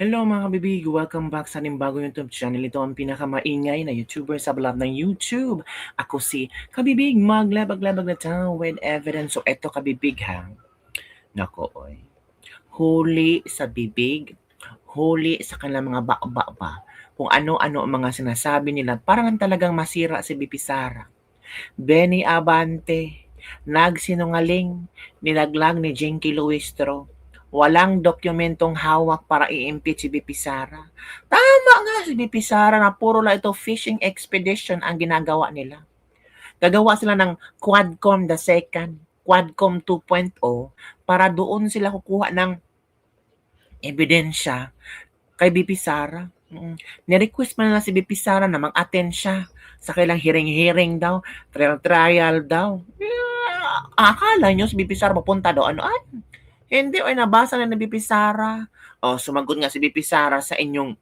Hello mga kabibig! Welcome back sa ating bagong YouTube channel. Ito ang pinakamaingay na YouTuber sa balat ng YouTube. Ako si Kabibig, maglabag-labag na tao with evidence. So eto kabibig ha. Nako oy. Huli sa bibig, huli sa kanilang mga ba-ba-ba. Kung ano-ano ang mga sinasabi nila, parang talagang masira si BP Sara. Benny Abante, nagsinungaling, nilaglag ni Jinky Luistro. Walang dokumentong hawak para i-impeach si BP Sara. Tama nga si BP Sara na puro lang ito fishing expedition ang ginagawa nila. Gagawa sila ng Quadcom the second, Quadcom 2.0 para doon sila kukuha ng ebidensya kay BP Sara. Ni-request man na si BP Sara na mag-attend siya sa kailang hearing daw, trial daw. Akala nyo si BP Sara papunta daw, hindi, ay nabasa na ni BP Sara. Sumagot nga si BP Sara sa inyong,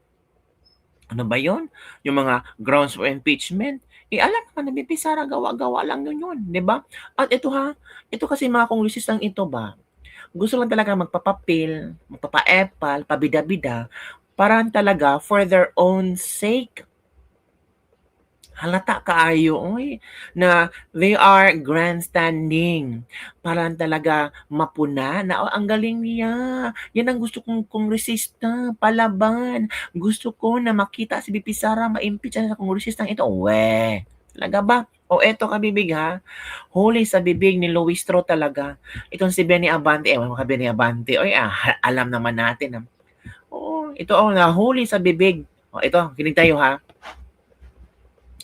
ano ba yon? Yung mga grounds for impeachment. Alam naman ni BP Sara, gawa-gawa lang yun, di ba? At ito ito kasi mga kongresistang ito ba, gusto lang talaga magpapapil, magpapa-epal, pabida-bida, parang talaga for their own sake. Halata kaayo na they are grandstanding. Parang talaga mapuna na ang galing niya. Yan ang gusto kong kongresista, palaban. Gusto ko na makita si BP Sara ma-impeach sa kongresistang ito. Talaga ba? Eto kabibig ha. Huli sa bibig ni Luistro talaga. Itong si Benny Abante. Mga Benny Abante. Alam naman natin. Ito nahuli sa bibig. Ito, kinig tayo ha.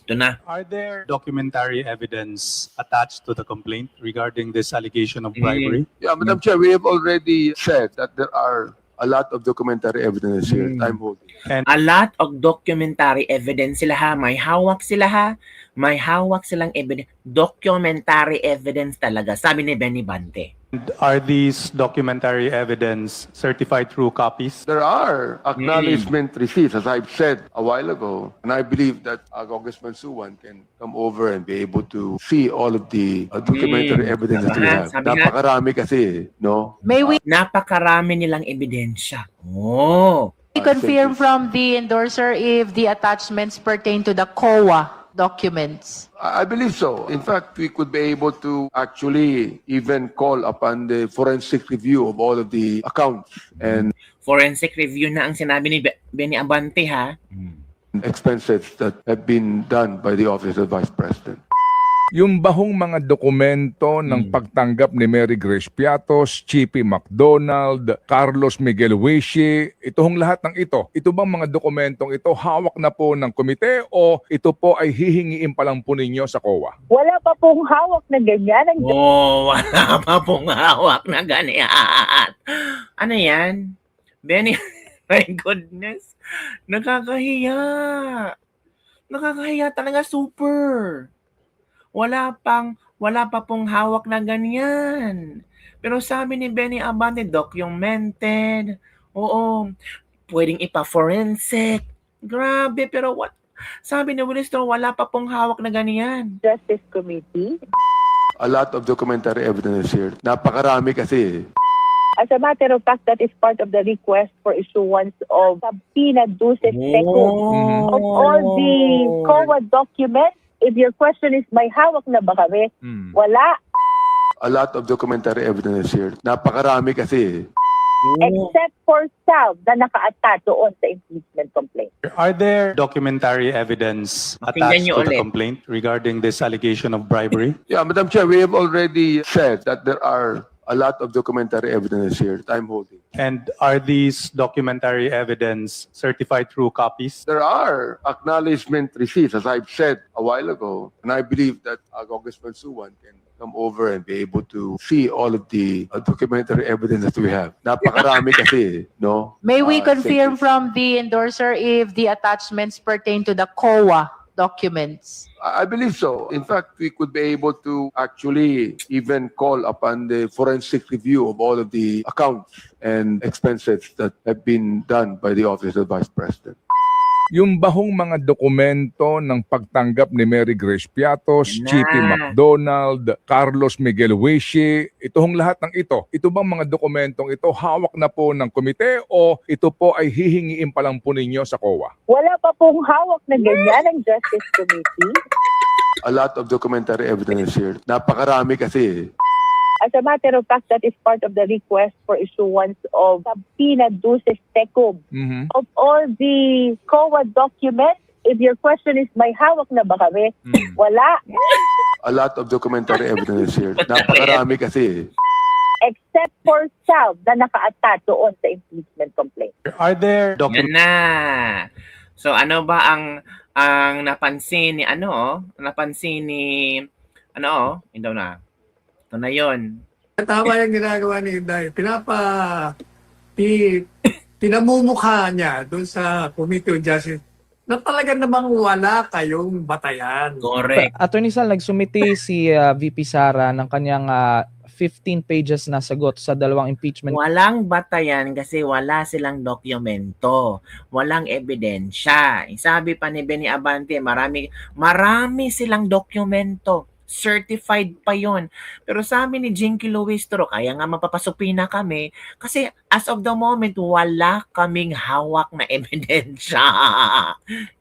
Ito na. Are there documentary evidence attached to the complaint regarding this allegation of bribery? Yeah, Madam Chair, we have already said that there are a lot of documentary evidence here. Time holding. A lot of documentary evidence sila ha. May hawak sila ha. May hawak silang evidence. Documentary evidence talaga. Sabi ni Benny Bante. And are these documentary evidence certified through copies? There are acknowledgement receipts, as I've said a while ago, and I believe that Congressman Suwan can come over and be able to see all of the documentary evidence that we have. Sabi nga. Napakarami kasi, no? May we Napakarami nilang ebidensya. confirm from the endorser if the attachments pertain to the COA documents? I believe so. In fact, we could be able to actually even call upon the forensic review of all of the accounts and Forensic review na ang sinabi ni Benny Abante ha. expenses that have been done by the Office of Vice President. Yung bahong mga dokumento ng pagtanggap ni Mary Grace Piatos, Chippy McDonald, Carlos Miguel Wishi, itong lahat ng ito bang mga dokumentong ito hawak na po ng komite o ito po ay hihingiin pa lang po ninyo sa COA? Wala pa pong hawak na ganyan. Wala pa pong hawak na ganyan. Ano yan? Benny, my goodness. Nakakahiya. Nakakahiya talaga, super. Wala pa pong hawak na ganyan. Pero sabi ni Benny Abante, documented. Oo, pwedeng ipa-forensic. Grabe, pero sabi ni Willister, wala pa pong hawak na ganyan. Justice Committee. A lot of documentary evidence here. Napakarami kasi. As a matter of fact, that is part of the request for issuance of subpoena duces tecum of all the COA documents. If your question is, may hawak na ba kami? Wala. A lot of documentary evidence here. Napakarami kasi. Except for some na naka-attach doon sa impeachment complaint. Are there documentary evidence Pakinggan attached niyo to the ulit. complaint regarding this allegation of bribery? Yeah, Madam Chair, we have already said that there are a lot of documentary evidence here. Time holding. And are these documentary evidence certified through copies? There are acknowledgement receipts, as I've said a while ago, and I believe that Congressman Suwan can come over and be able to see all of the documentary evidence that we have. Napakarami kasi, no? May we Thank confirm you. from the endorser if the attachments pertain to the COA documents? I believe so. In fact, we could be able to actually even call upon the forensic review of all of the accounts and expenses that have been done by the Office of Vice President. Yung bahong mga dokumento ng pagtanggap ni Mary Grace Piatos, Yan na. Chippy McDonald, Carlos Miguel Huishi, ito lahat ng ito bang mga dokumentong ito hawak na po ng komite o ito po ay hihingiin pa lang po ninyo sa COA? Wala pa pong hawak na ganyan ang Justice Committee. A lot of documentary evidence here. Napakarami kasi. As a matter of fact, that is part of the request for issuance of subpoena duces tecum. Mhm. Of all the COA documents, if your question is, may hawak na ba kami? Wala. A lot of documentary evidence here. Napakarami kasi. Except for Salv na naka-attach doon sa impeachment complaint. Are there Yan na. So ano ba ang napansin ni ito na. Ito na 'yon. Tama yung ginagawa ni Inday. Pinamumukha niya doon sa Committee on Justice na talaga namang wala kayong batayan. Correct. Attorney Sal, nagsumiti si VP Sara ng kanyang 15 pages na sagot sa dalawang impeachment. Walang batayan kasi wala silang dokumento. Walang ebidensya. Sabi pa ni Benny Abante, marami silang dokumento. Certified pa yon. Pero sabi ni Jinky Luistro, kaya nga mapapasupina kami kasi as of the moment, wala kaming hawak na ebidensya.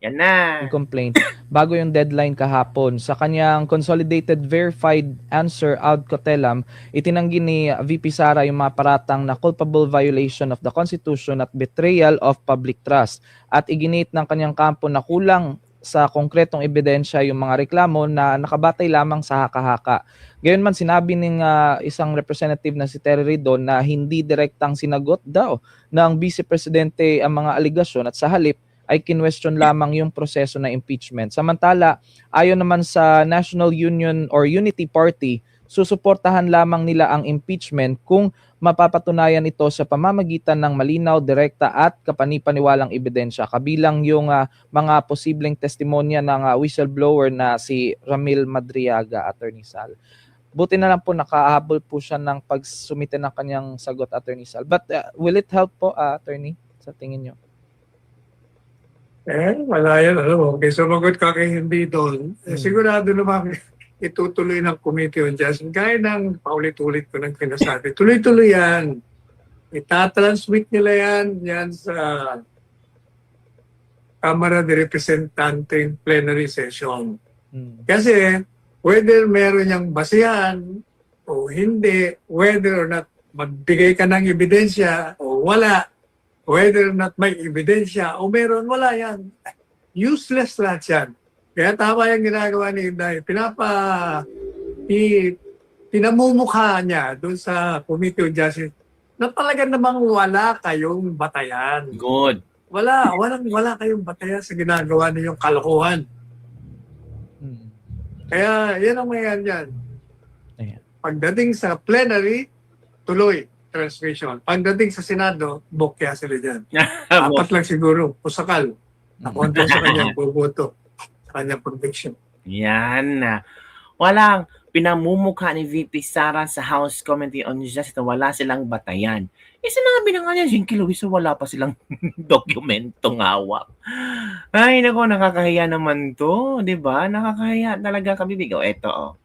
Yan na. Complaint bago yung deadline kahapon. Sa kanyang consolidated verified answer ad cautelam, itinanggi ni VP Sara yung mga paratang na culpable violation of the Constitution at betrayal of public trust at iginit ng kanyang kampo na kulang sa konkretong ebidensya yung mga reklamo na nakabatay lamang sa haka-haka. Gayunman sinabi ng isang representative na si Terry Ridon na hindi direktang sinagot daw ng Vice Presidente ang mga aligasyon at sa halip ay kinwestiyon lamang yung proseso na impeachment. Samantala, ayon naman sa National Union or Unity Party, susuportahan lamang nila ang impeachment kung mapapatunayan ito sa pamamagitan ng malinaw, direkta at kapanipaniwalang ebidensya. Kabilang yung mga posibleng testimonya ng whistleblower na si Ramil Madriaga, Attorney Sal. Buti na lang po nakahabol po siya ng pagsumite ng kanyang sagot, Attorney Sal. But will it help po, Attorney, sa tingin nyo? Wala yan. Okay, sumagot ka kay hindi doon. Sigurado naman itutuloy ng Committee on Justice. Gaya ng paulit-ulit ko nang pinasabi. Tuloy-tuloy yan. Itatransmit nila yan sa Kamara de Representante in plenary session. Kasi whether meron niyang basihan o hindi, whether or not magbigay ka ng ebidensya o wala, whether or not may ebidensya o meron, wala yan. Useless lahat yan. Kaya tama yung ginagawa ni Inday. Pinamumukha niya doon sa Committee on Justice na talaga namang wala kayong batayan. Good. Wala kayong batayan sa ginagawa ninyong kalokohan. Kaya yan ang mayan yan. Ayan. Pagdating sa plenary, tuloy, transmission. Pagdating sa Senado, bokya sila dyan. Apat lang siguro, pusakal. Nakonto sa kanyang boboto. Kanyang conviction. Yan na. Walang pinamumukha ni VP Sara sa House Committee on Justice na wala silang batayan. Sinabi na nga niya, Jinky Luis, wala pa silang dokumentong hawak. Ay, nako, nakakahiya naman to. Diba? Nakakahiya talaga kami. Ito,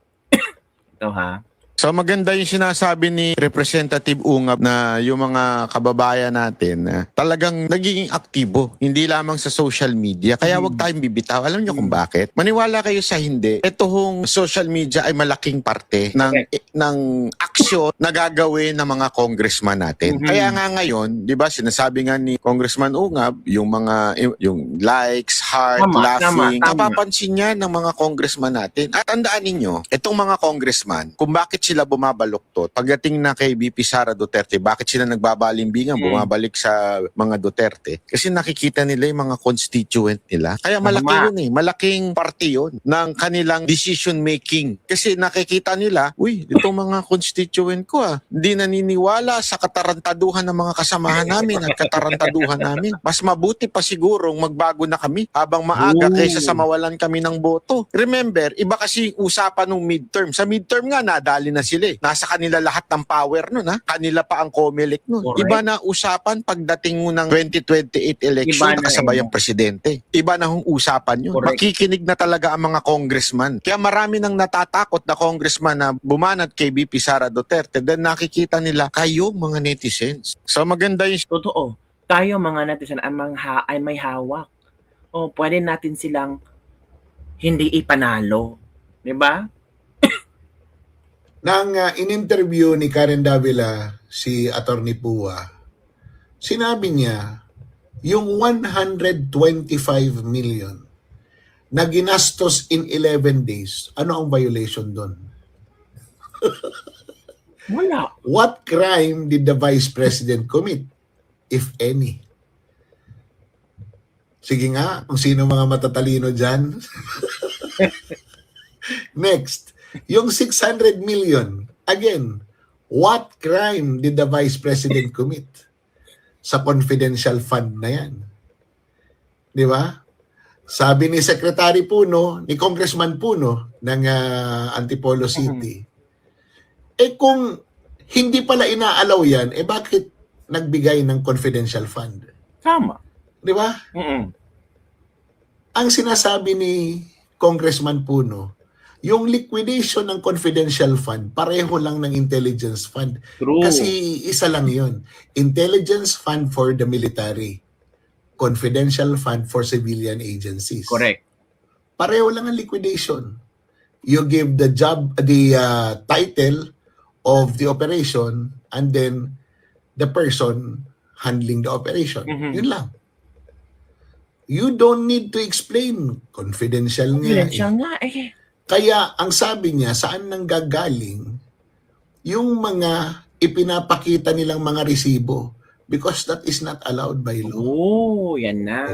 Ito, ha? So maganda yung sinasabi ni Representative Ungab na yung mga kababayan natin talagang nagiging aktibo, hindi lamang sa social media. Kaya wag tayong bibitaw. Alam niyo kung bakit? Maniwala kayo sa hindi. Itong social media ay malaking parte ng aksyon na gagawin ng mga congressman natin. Kaya nga ngayon, 'di ba, sinasabi nga ni Congressman Ungab, yung likes, heart, laughing, napapansin niya ng mga congressman natin. At tandaan ninyo, itong mga congressman, kung bakit sila bumabaluktot. Pagdating na kay VP Sara Duterte, bakit sila nagbabalimbingan, bumabalik sa mga Duterte? Kasi nakikita nila yung mga constituent nila. Kaya malaki yun malaking parte yun ng kanilang decision making. Kasi nakikita nila, uy, itong mga constituent ko hindi naniniwala sa katarantaduhan ng mga kasamahan namin at katarantaduhan namin. Mas mabuti pa sigurong magbago na kami habang maaga kaysa sa mawalan kami ng boto. Remember, iba kasi usapan ng midterm. Sa midterm nga, nadali na na sila. Nasa kanila lahat ng power nun, ha? Kanila pa ang COMELEC nun. Correct. Iba na usapan pagdating mo ng 2028 election, Iba na, kasabay ang presidente. Iba na hong usapan yun. Correct. Makikinig na talaga ang mga congressman. Kaya marami nang natatakot na congressman na bumanat kay VP Sara Duterte, then nakikita nila kayo mga netizens. So maganda yung Totoo. Tayo mga netizen ay may hawak. O pwede natin silang hindi ipanalo. 'Di ba? Nang in-interview ni Karen Davila si Attorney Pua, sinabi niya yung 125 million na ginastos in 11 days, ano ang violation doon? Wala. What crime did the Vice President commit, if any? Sige nga, kung sino mga matatalino dyan. Next, yung 600 million, again, what crime did the Vice President commit sa confidential fund na yan? Di ba? Sabi ni Secretary Puno, ni Congressman Puno ng Antipolo City, kung hindi pala inaalaw yan, bakit nagbigay ng confidential fund? Tama. Di ba? Mm-mm. Ang sinasabi ni Congressman Puno, yung liquidation ng confidential fund, pareho lang ng intelligence fund. True. Kasi isa lang yun. Intelligence fund for the military. Confidential fund for civilian agencies. Correct. Pareho lang ang liquidation. You give the job, the title of the operation, and then the person handling the operation. Mhm. Yun lang. You don't need to explain. Confidential nga. Siya nga eh. Kaya ang sabi niya, saan nanggagaling yung mga ipinapakita nilang mga resibo? Because that is not allowed by law. Oh, yan na.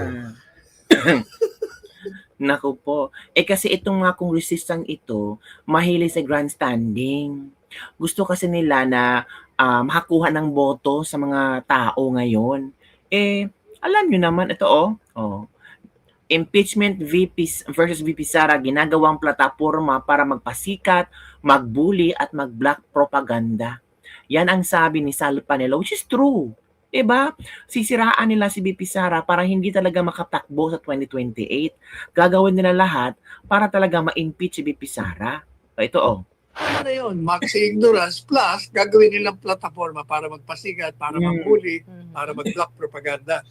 Naku po. Kasi itong mga kongresistang ito, mahilig sa grandstanding. Gusto kasi nila na makakuha ng boto sa mga tao ngayon. Alam nyo naman, ito impeachment versus VP Sara, ginagawang plataforma para magpasikat, magbully at mag-black propaganda. Yan ang sabi ni Sal Panelo, which is true. Diba? Sisiraan nila si VP Sara para hindi talaga makatakbo sa 2028. Gagawin nila lahat para talaga ma-impeach si VP Sara. Ito Ano yun? Maxi ignorance plus gagawin nilang plataforma para magpasikat, para magbuli, para mag-block propaganda.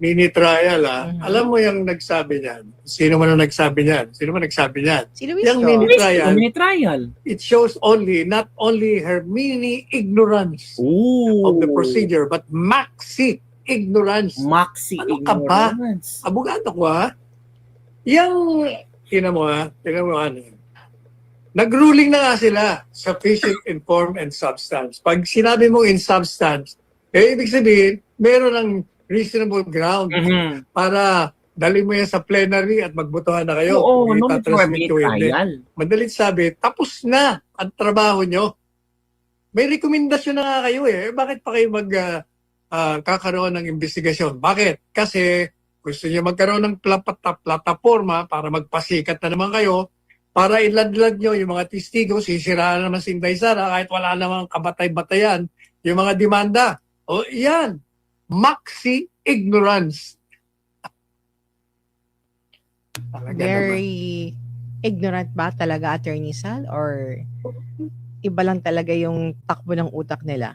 Mini trial Alam mo yung nagsabi niyan? Sino man ang nagsabi niyan? Sino man nagsabi niyan? Si Yung Mini trial. it shows not only her mini ignorance Ooh. of the procedure, but maxi ignorance. Maxi Ano ka ba? ignorance. Abogado ko Yung, tingnan mo ano. Nag-ruling na nga sila, sufficient in form and substance. Pag sinabi mo in substance, ibig sabihin, meron ng reasonable ground para dali mo yan sa plenary at magbotohan na kayo. Oo, Kung no itatransmit for o hindi. trial. Madalit sabi, tapos na ang trabaho nyo. May rekomendasyon na nga kayo Bakit pa kayo kakaroon ng investigasyon? Bakit? Kasi gusto niyo magkaroon ng plataforma para magpasikat na naman kayo, para iladlad nyo yung mga testigo, sisiraan naman si Inday Sara kahit wala namang kabatay-batayan yung mga demanda. Yan. Maxi ignorance. Very ignorant ba talaga, Attorney Sal? Or iba lang talaga yung takbo ng utak nila?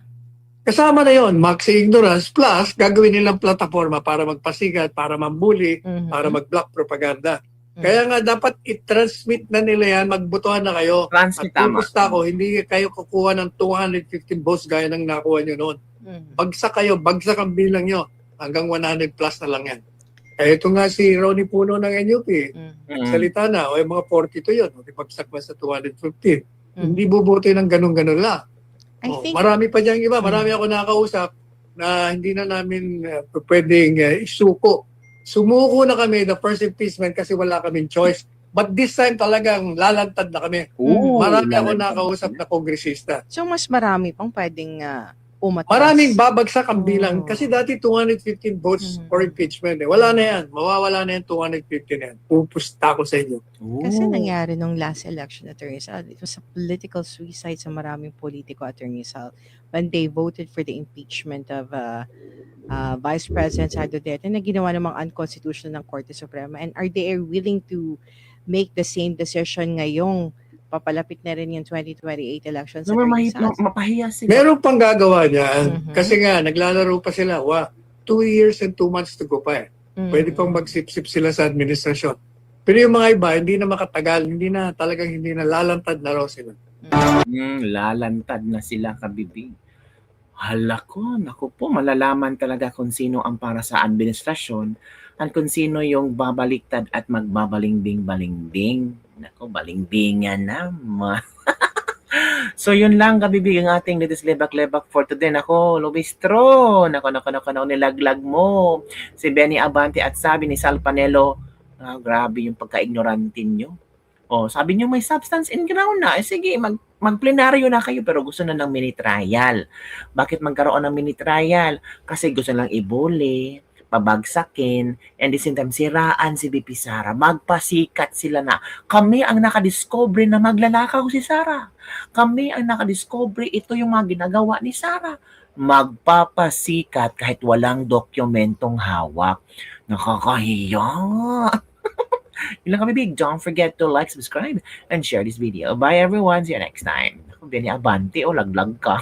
Kasama na yon, maxi ignorance plus gagawin nilang plataforma para magpasikat, para mambuli, para mag-block propaganda. Kaya nga dapat i-transmit na nila yan, magbotohan na kayo. Transmit, At tama. kumusta ko, hindi kayo kukuha ng 215 votes gaya ng nakuha nyo noon. Bagsak bagsak ang bilang nyo. Hanggang 100 plus na lang yan. Ito nga si Ronnie Puno ng NUP. Salita na, yung mga 42 yun. Bagsak ba sa 215? Hindi bubuti ng ganun-ganun lang. Marami pa dyan iba. Marami ako nakausap na hindi na namin pwedeng isuko. Sumuko na kami the first impeachment kasi wala kaming choice. But this time talagang lalantad na kami. Marami ako nakausap na kongresista. So mas marami pang pwedeng umatras. Maraming babagsak ang bilang. Oo. Kasi dati 215 votes Mm. for impeachment. Wala na yan. Mawawala na yan 215 na yan. Pupusta ko sa inyo. Kasi nangyari nung last election, Attorney Sal, it was a political suicide sa maraming politiko, Attorney Sal, when they voted for the impeachment of Vice President Sara Duterte na ginawa namang unconstitutional ng Korte Suprema. And are they willing to make the same decision ngayong papalapit na rin yung 2028 elections, Attorney Sal? Mapahiya sila. Meron pang gagawa niyan. Mhm. Kasi nga, naglalaro pa sila. 2 years and 2 months to go pa eh. Mhm. Pwede pang magsip-sip sila sa administrasyon. Pero yung mga iba, hindi na makatagal, hindi na lalantad na raw sila. Lalantad na sila, kabibig. Hala ko, naku po, malalaman talaga kung sino ang para sa administrasyon at kung sino yung babaliktad at magbabalingbing-balingbing. Naku, balingbingan naman. So yun lang, kabibig, ang ating latest lebak-lebak for today. Nako, Lubistro, nako, nilaglag mo. Si Benny Abante at sabi ni Sal Panelo, grabe yung pagka-ignorante nyo. Sabi nyo may substance in ground na. Sige, mag-plenaryo na kayo pero gusto na ng mini trial. Bakit magkaroon ng mini trial? Kasi gusto lang ibuli, pabagsakin, and the same time siraan si VP Sara. Magpasikat sila na. Kami ang nakadiscover na maglalakaw si Sara. Kami ang nakadiscover ito yung mga ginagawa ni Sara. Magpapasikat kahit walang dokumentong hawak. Nakakahiya. Yun lang kami, big. Don't forget to like, subscribe, and share this video. Bye everyone. See you next time. Benny Abante o laglag ka.